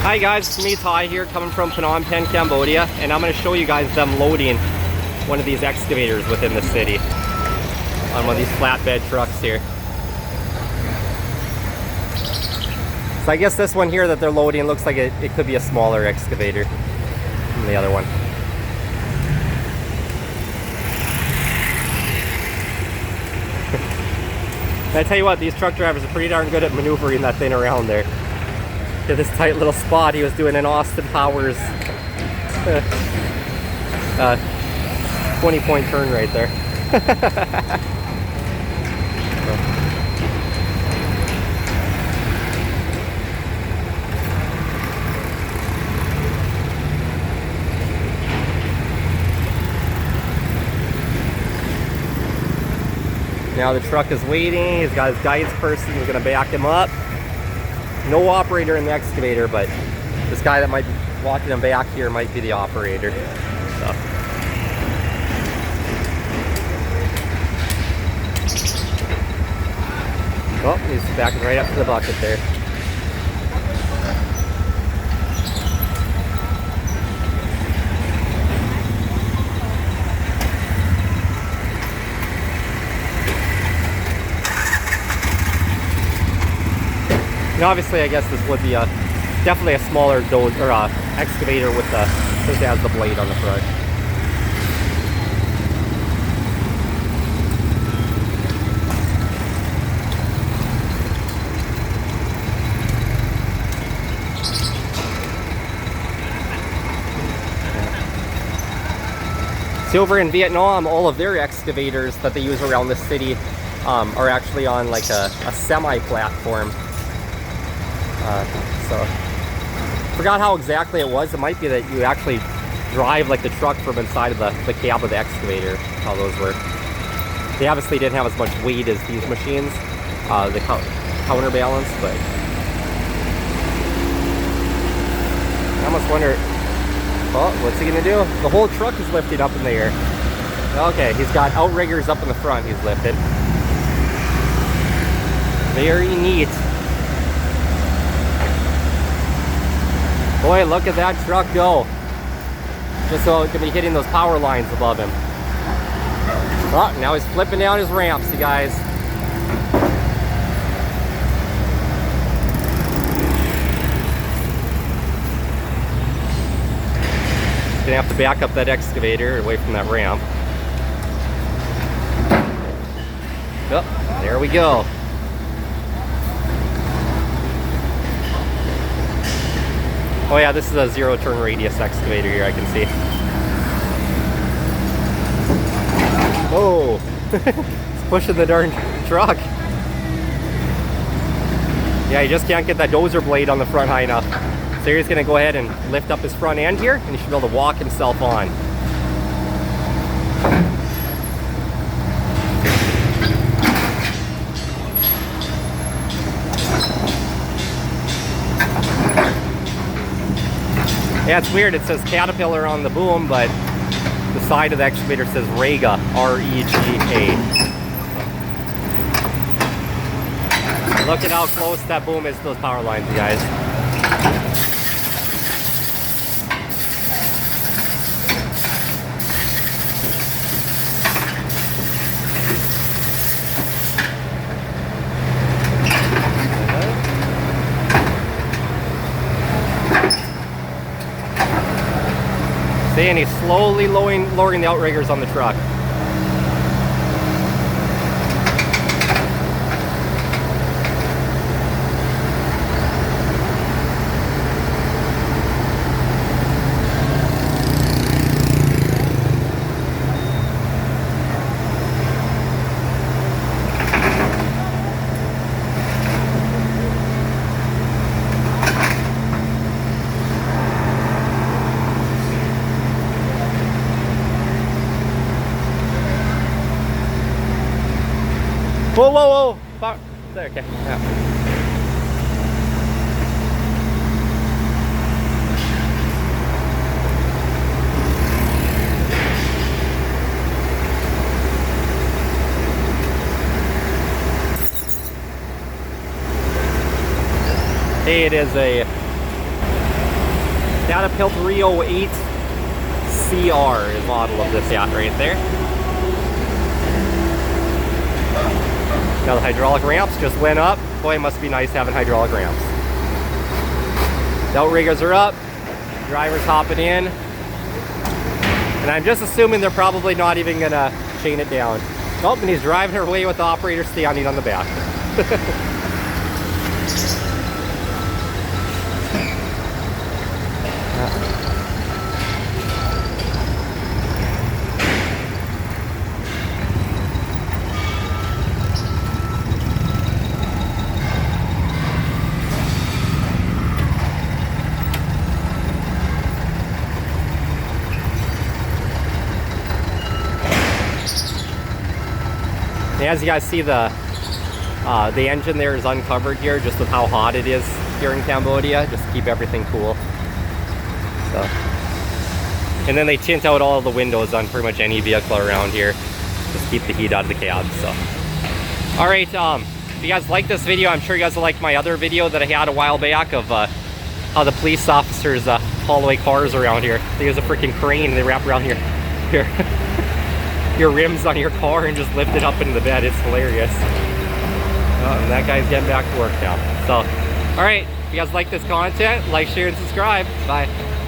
Hi guys, it's me Ty here coming from Phnom Penh, Cambodia, and I'm going to show you guys them loading one of these excavators within the city on one of these flatbed trucks here. So I guess this one here that they're loading looks like it could be a smaller excavator than the other one. And I tell you what, these truck drivers are pretty darn good at maneuvering that thing around there. To this tight little spot he was doing an Austin Powers 20-point turn right there. Now the truck is waiting. He's got his guidance person who's going to back him up. No operator in the excavator, but this guy that might be walking him back here might be the operator. So. Oh, he's backing right up to the bucket there. And obviously, I guess this would be definitely a smaller excavator with since it has the blade on the front. See, over in Vietnam, all of their excavators that they use around the city are actually on like a semi-platform. So, forgot how exactly it was. It might be that you actually drive like the truck from inside of the cab of the excavator, how those work. They obviously didn't have as much weight as these machines, the counterbalance, but I almost wonder, oh, what's he gonna do? The whole truck is lifted up in the air. Okay, he's got outriggers up in the front he's lifted. Very neat. Boy, look at that truck go. Just so it can be hitting those power lines above him. Oh, now he's flipping down his ramps, you guys. Gonna have to back up that excavator away from that ramp. Oh, there we go. Oh yeah, this is a zero turn radius excavator here, I can see. Oh, it's pushing the darn truck. Yeah, you just can't get that dozer blade on the front high enough. So he's gonna go ahead and lift up his front end here, and he should be able to walk himself on. Yeah, it's weird. It says Caterpillar on the boom, but the side of the excavator says Rega, R-E-G-A. Look at how close that boom is to those power lines, you guys. See, and he's slowly lowering the outriggers on the truck. Whoa, whoa, whoa! There, okay. Yeah. It is a Caterpillar 308 CR is the model of this yacht right there. Now the hydraulic ramps just went up. Boy, it must be nice having hydraulic ramps. The outriggers are up. Driver's hopping in. And I'm just assuming they're probably not even gonna chain it down. Oh, and he's driving her away with the operator standing on the back. As you guys see, the engine there is uncovered here, just with how hot it is here in Cambodia, just to keep everything cool. So, and then they tint out all of the windows on pretty much any vehicle around here, just to keep the heat out of the cab. So, all right, if you guys like this video, I'm sure you guys will like my other video that I had a while back of how the police officers haul away cars around here. They use a freaking crane and they wrap around your rims on your car and just lift it up into the bed. It's hilarious. And that guy's getting back to work now. So, all right, if you guys like this content, like, share, and subscribe. Bye.